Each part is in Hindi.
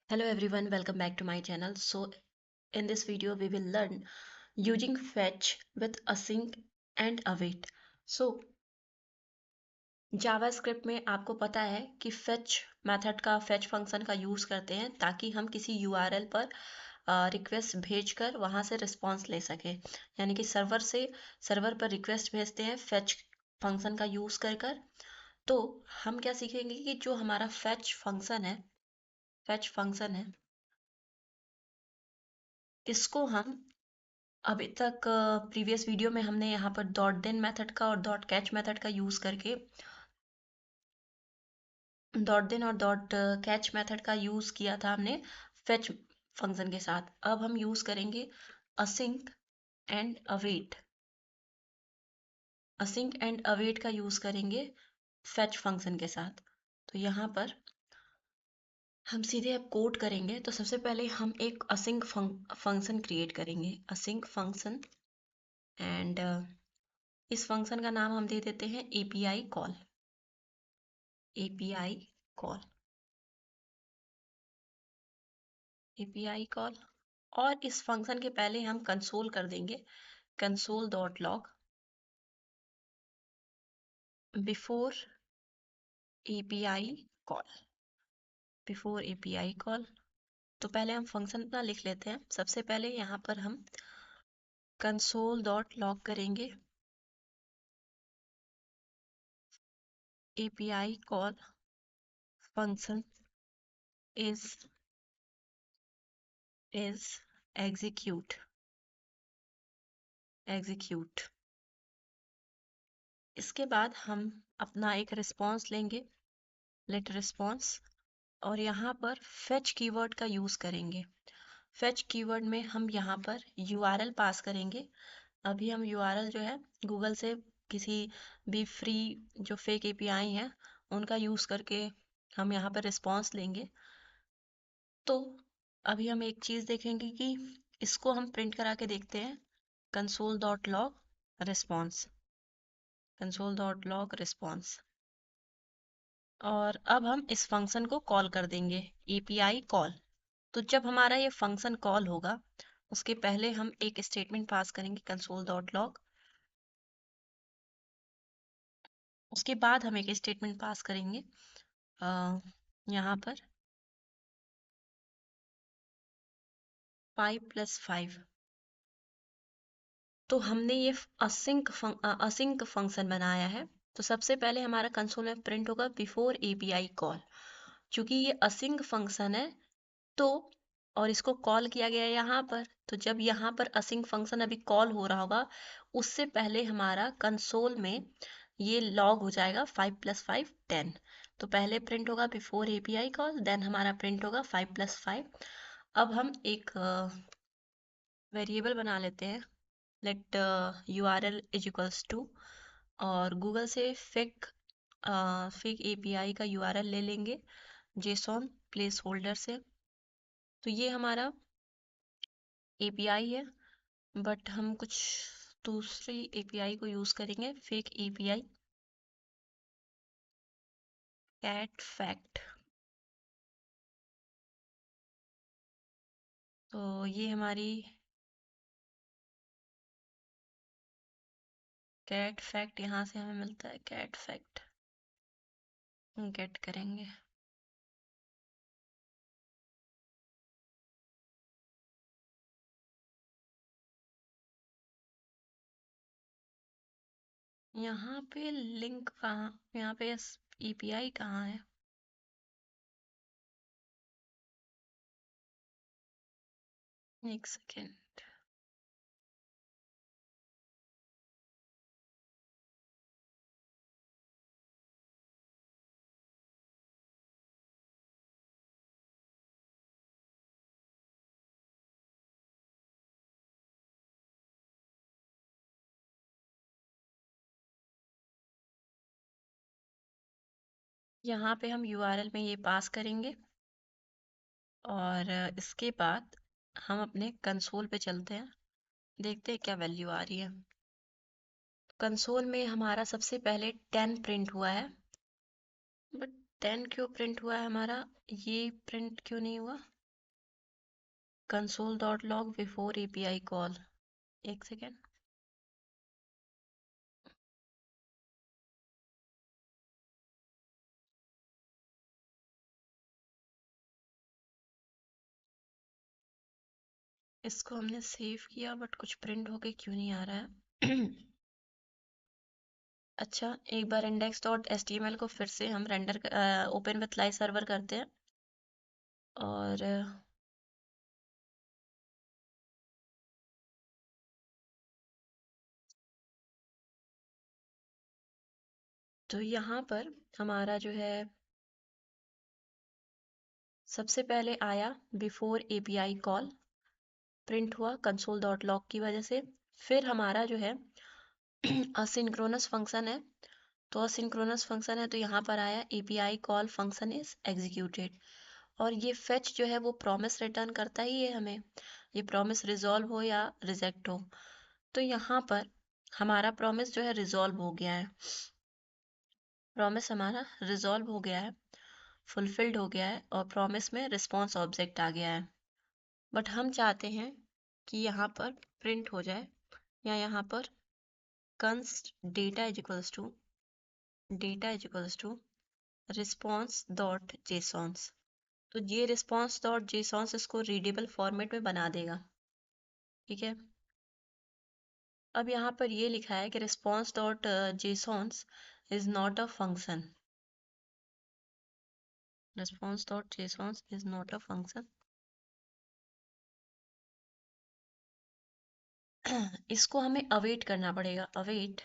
Hello everyone, welcome back to my channel. So in this video we will learn using fetch with async and await. So JavaScript में आपको पता है कि fetch मेथड का fetch फंक्शन का यूज़ करते हैं ताकि हम किसी URL पर रिक्वेस्ट भेजकर वहाँ से रिस्पॉन्स ले सके। यानी कि सर्वर पर रिक्वेस्ट भेजते हैं fetch फंक्शन का यूज़ कर तो हम क्या सीखेंगे कि जो हमारा fetch फंक्शन है इसको हम अभी तक प्रीवियस वीडियो में हमने यहाँ पर डॉट देन मेथड का और डॉट कैच मेथड का यूज़ करके डॉट देन और डॉट कैच मेथड का यूज़ किया था हमने फेच फंक्शन के साथ। अब हम यूज़ करेंगे async and await. Async and await का यूज़ करेंगे फेच फंक्शन के साथ। तो यहाँ पर हम सीधे अब कोड करेंगे। तो सबसे पहले हम एक असिंक फंक्शन क्रिएट करेंगे, असिंक फंक्शन। एंड इस फंक्शन का नाम हम दे देते हैं API call. API call API call और इस फंक्शन के पहले हम कंसोल कर देंगे console dot log before API call. Before API call तो पहले हम फंक्शन अपना लिख लेते हैं। सबसे पहले यहाँ पर हम कंसोल डॉट लॉग करेंगे API call function is execute. इसके बाद हम अपना एक रिस्पॉन्स लेंगे, लेट रिस्पॉन्स, और यहाँ पर फेच कीवर्ड का यूज़ करेंगे। फेच कीवर्ड में हम यहाँ पर यूआरएल पास करेंगे। अभी हम यूआरएल जो है गूगल से किसी भी फ्री जो फेक एपीआई हैं उनका यूज़ करके हम यहाँ पर रिस्पॉन्स लेंगे। तो अभी हम एक चीज़ देखेंगे कि इसको हम प्रिंट करा के देखते हैं, console dot log response, console dot log response. और अब हम इस फंक्शन को कॉल कर देंगे एपीआई कॉल। तो जब हमारा ये फंक्शन कॉल होगा उसके पहले हम एक स्टेटमेंट पास करेंगे कंसोल डॉट लॉग। उसके बाद हम एक स्टेटमेंट पास करेंगे यहाँ पर 5+5। तो हमने ये असिंक फंक्शन बनाया है। तो सबसे पहले हमारा कंसोल में प्रिंट होगा बिफोर एपीआई कॉल। क्योंकि ये असिंक फंक्शन है तो और इसको कॉल किया गया है यहाँ पर, तो जब यहाँ पर असिंक फंक्शन अभी कॉल हो रहा होगा उससे पहले हमारा कंसोल में ये लॉग हो जाएगा 5+5 10। तो पहले प्रिंट होगा बिफोर एपीआई कॉल, देन हमारा प्रिंट होगा 5+5। अब हम एक वेरिएबल बना लेते हैं, let URL is equals to, और गूगल से फेक एपीआई का URL ले लेंगे जेसॉन प्लेस होल्डर से। तो ये हमारा एपीआई है, बट हम कुछ दूसरी एपीआई को यूज़ करेंगे, फेक एपीआई कैट फैक्ट। तो ये हमारी कैट फैक्ट, यहाँ से हमें मिलता है कैट फैक्ट, गेट करेंगे। यहाँ पे लिंक कहाँ, यहाँ पे एपीआई कहाँ है? एक सेकेंड। यहाँ पे हम यूआरएल में ये पास करेंगे और इसके बाद हम अपने कंसोल पे चलते हैं, देखते हैं क्या वैल्यू आ रही है। कंसोल में हमारा सबसे पहले 10 प्रिंट हुआ है, बट 10 क्यों प्रिंट हुआ है हमारा, ये प्रिंट क्यों नहीं हुआ? console.log before API call। एक सेकेंड, इसको हमने सेव किया बट कुछ प्रिंट होके क्यों नहीं आ रहा है? अच्छा, एक बार index.html को फिर से हम render open with live server करते हैं और तो यहाँ पर हमारा जो है सबसे पहले आया बिफोर API कॉल, प्रिंट हुआ console.log की वजह से। फिर हमारा जो है असिंक्रोनस फंक्शन है, तो असिंक्रोनस फंक्शन है तो यहाँ पर आया API call function is executed, और ये फेच जो है वो प्रॉमिस रिटर्न करता ही है हमें, ये प्रॉमिस रिजॉल्व हो या रिजेक्ट हो। तो यहाँ पर हमारा प्रॉमिस जो है रिजॉल्व हो गया है, प्रॉमिस हमारा रिजॉल्व हो गया है, फुलफिल्ड हो गया है, और प्रॉमिस में रिस्पॉन्स ऑब्जेक्ट आ गया है। बट हम चाहते हैं कि यहाँ पर प्रिंट हो जाए, या यहाँ पर const data is equals to response dot JSONs. तो ये रिस्पॉन्स डॉट जेसॉन्स इसको रीडेबल फॉर्मेट में बना देगा, ठीक है। अब यहाँ पर ये लिखा है कि response dot JSONs is not a function, response dot JSONs is not a function. इसको हमें अवेट करना पड़ेगा, अवेट,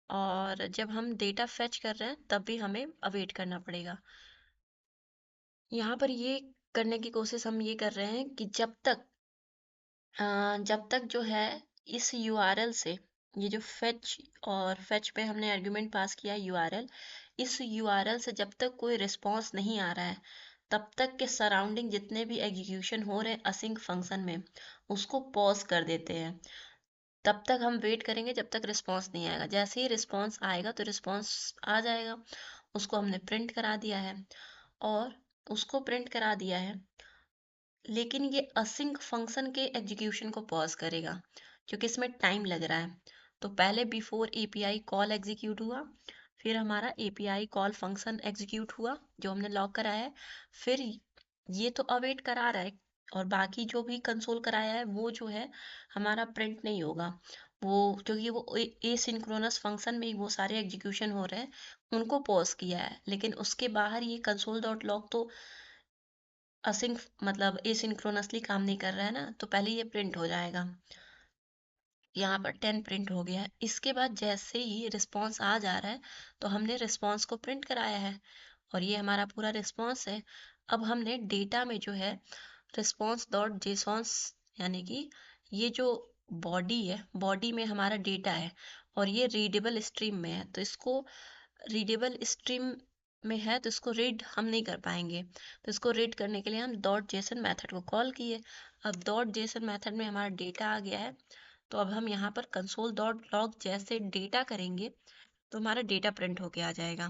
और जब हम डेटा फेच कर रहे हैं तब भी हमें अवेट करना पड़ेगा। यहाँ पर ये करने की कोशिश हम ये कर रहे हैं कि जब तक जो है इस URL से, ये जो फेच और फेच पे हमने आर्गुमेंट पास किया URL, इस URL से जब तक कोई रिस्पॉन्स नहीं आ रहा है तब तक के सराउंडिंग जितने भी एग्जीक्यूशन हो रहे हैं असिंक फंक्शन में उसको पॉज कर देते हैं। तब तक हम वेट करेंगे जब तक रिस्पॉन्स नहीं आएगा, जैसे ही रिस्पॉन्स आएगा तो रिस्पॉन्स आ जाएगा, उसको हमने प्रिंट करा दिया है, और उसको प्रिंट करा दिया है, लेकिन ये असिंक फंक्शन के एग्जीक्यूशन को पॉज करेगा क्योंकि इसमें टाइम लग रहा है। तो पहले बिफोर API कॉल एग्जीक्यूट हुआ, फिर हमारा API कॉल फंक्शन एग्जीक्यूट हुआ जो हमने लॉग कराया है, फिर ये तो अवेट करा रहा है, और बाकी जो भी कंसोल कराया है वो जो है हमारा प्रिंट नहीं होगा, वो क्योंकि वो एसिंक्रोनस फंक्शन में ही वो सारे एग्जीक्यूशन हो रहे हैं, उनको पॉज किया है, लेकिन उसके बाहर ये कंसोल डॉट लॉग तो असिंक मतलब एसिंक्रोनसली काम नहीं कर रहा है ना, तो पहले ये प्रिंट हो जाएगा। यहाँ पर 10 प्रिंट हो गया है। इसके बाद जैसे ही रिस्पॉन्स आ जा रहा है तो हमने रिस्पॉन्स को प्रिंट कराया है, और ये हमारा पूरा रिस्पॉन्स है। अब हमने डेटा में जो है रिस्पॉन्स डॉट जेसॉन्स, यानी कि ये जो बॉडी है, बॉडी में हमारा डेटा है और ये रीडेबल स्ट्रीम में है, तो इसको रीडेबल स्ट्रीम में है तो इसको रीड हम नहीं कर पाएंगे, तो इसको रीड करने के लिए हम डॉट जेसन मेथड को कॉल किए। अब डॉट जेसन मेथड में हमारा डेटा आ गया है, तो अब हम यहाँ पर कंसोल डॉट लॉग जैसे डेटा करेंगे तो हमारा डेटा प्रिंट होके आ जाएगा।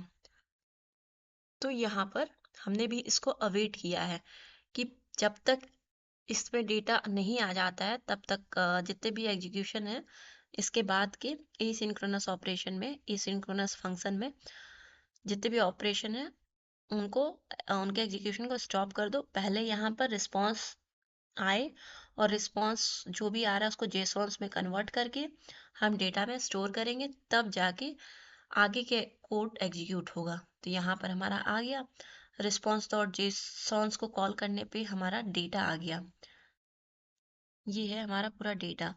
तो यहाँ पर हमने भी इसको अवेट किया है कि जब तक इसमें डेटा नहीं आ जाता है तब तक जितने भी एग्जीक्यूशन है इसके बाद के एसिंक्रोनस ऑपरेशन में, एसिंक्रोनस फंक्शन में जितने भी ऑपरेशन है उनको उनके एग्जीक्यूशन को स्टॉप कर दो। पहले यहाँ पर रिस्पॉन्स आए, और रिस्पॉन्स जो भी आ रहा है उसको जेसॉन्स में कन्वर्ट करके हम डेटा में स्टोर करेंगे, तब जाके आगे के कोड एग्जीक्यूट होगा। तो यहाँ पर हमारा आ गया रिस्पॉन्स डॉट जेसॉन्स को कॉल करने पे हमारा डेटा आ गया, ये है हमारा पूरा डेटा,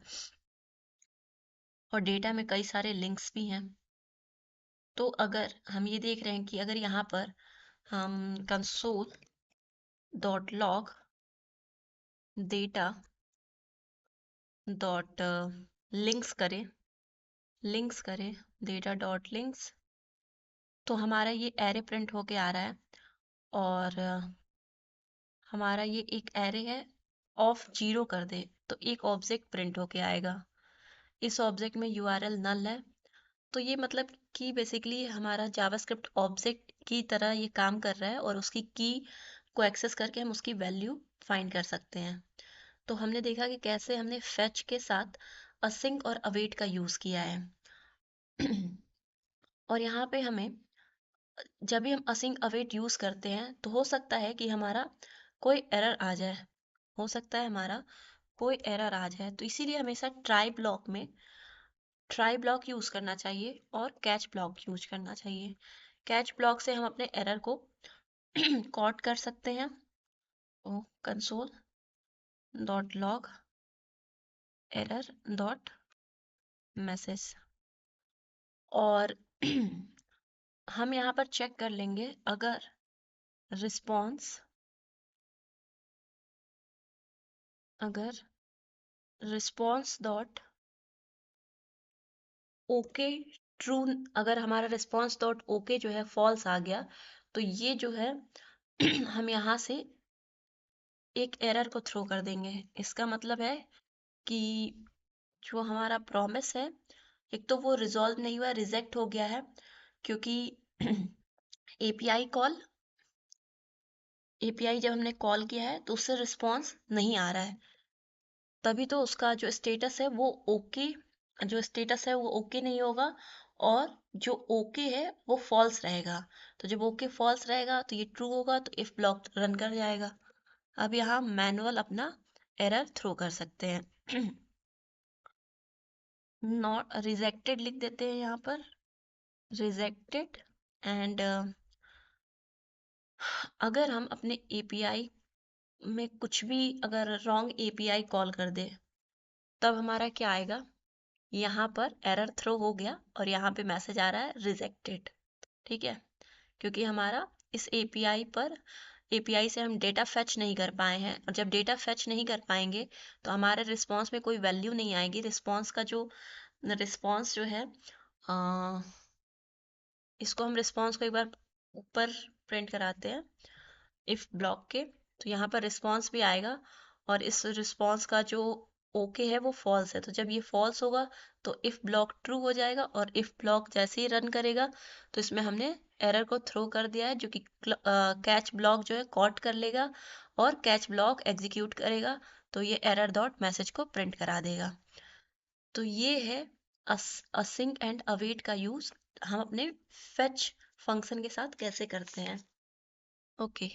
और डेटा में कई सारे लिंक्स भी हैं। तो अगर हम ये देख रहे हैं कि अगर यहाँ पर हम console dot log data dot links करें डेटा डॉट लिंक्स, तो हमारा ये एरे प्रिंट होके आ रहा है, और हमारा ये एक एरे है, ऑफ 0 कर दे तो एक ऑब्जेक्ट प्रिंट होके आएगा। इस ऑब्जेक्ट में URL नल है, तो ये मतलब कि बेसिकली हमारा जावास्क्रिप्ट ऑब्जेक्ट की तरह ये काम कर रहा है, और उसकी की को एक्सेस करके हम उसकी वैल्यू फाइंड कर सकते हैं। तो हमने देखा कि कैसे हमने फेच के साथ असिंक और अवेट का यूज़ किया है। और यहाँ पे हमें जब भी हम असिंक अवेट यूज़ करते हैं तो हो सकता है कि हमारा कोई एरर आ जाए, हो सकता है हमारा कोई एरर आ जाए, तो इसीलिए हमेशा ट्राई ब्लॉक यूज़ करना चाहिए और कैच ब्लॉक यूज करना चाहिए। कैच ब्लॉक से हम अपने एरर को कॉट कर सकते हैं, console dot log error dot message, और हम यहाँ पर चेक कर लेंगे अगर रिस्पॉन्स डॉट ओके ट्रू, अगर हमारा रिस्पॉन्स डॉट ओके जो है फॉल्स आ गया, तो ये जो है हम यहाँ से एक एरर को थ्रो कर देंगे। इसका मतलब है कि जो हमारा प्रॉमिस है, एक तो वो रिजॉल्व नहीं हुआ, रिजेक्ट हो गया है, क्योंकि एपीआई जब हमने कॉल किया है तो उससे रिस्पॉन्स नहीं आ रहा है, तभी तो उसका जो स्टेटस है वो ओके, नहीं होगा, और जो ओके है वो फॉल्स रहेगा। तो जब ओके फॉल्स रहेगा तो ये ट्रू होगा, तो इफ ब्लॉक रन कर जाएगा। अब यहाँ मैनुअल अपना एरर थ्रो कर सकते हैं। नॉट रिजेक्टेड लिख देते हैं यहाँ पर, रिजेक्टेड, एंड अगर हम अपने एपीआई में कुछ भी अगर रॉन्ग एपीआई कॉल कर दे, तब हमारा क्या आएगा, यहाँ पर एरर थ्रो हो गया और यहाँ पे मैसेज आ रहा है रिजेक्टेड। ठीक है, क्योंकि हमारा इस एपीआई से हम डेटा फेच नहीं कर पाए हैं, और जब डेटा फेच नहीं कर पाएंगे तो हमारे रिस्पॉन्स में कोई वैल्यू नहीं आएगी। रिस्पॉन्स जो है, इसको हम रिस्पॉन्स को एक बार ऊपर प्रिंट कराते हैं इफ ब्लॉक के, तो यहाँ पर रिस्पॉन्स भी आएगा, और इस रिस्पॉन्स का जो ओके है वो फॉल्स है। तो जब ये फॉल्स होगा तो इफ ब्लॉक ट्रू हो जाएगा, और इफ ब्लॉक जैसे ही रन करेगा तो इसमें हमने एरर को थ्रो कर दिया है, जो कि कैच ब्लॉक जो है कॉट कर लेगा और कैच ब्लॉक एग्जीक्यूट करेगा, तो ये एरर डॉट मैसेज को प्रिंट करा देगा। तो ये है असिंक एंड अवेट का यूज हम अपने फेच फंक्शन के साथ कैसे करते हैं। ओके।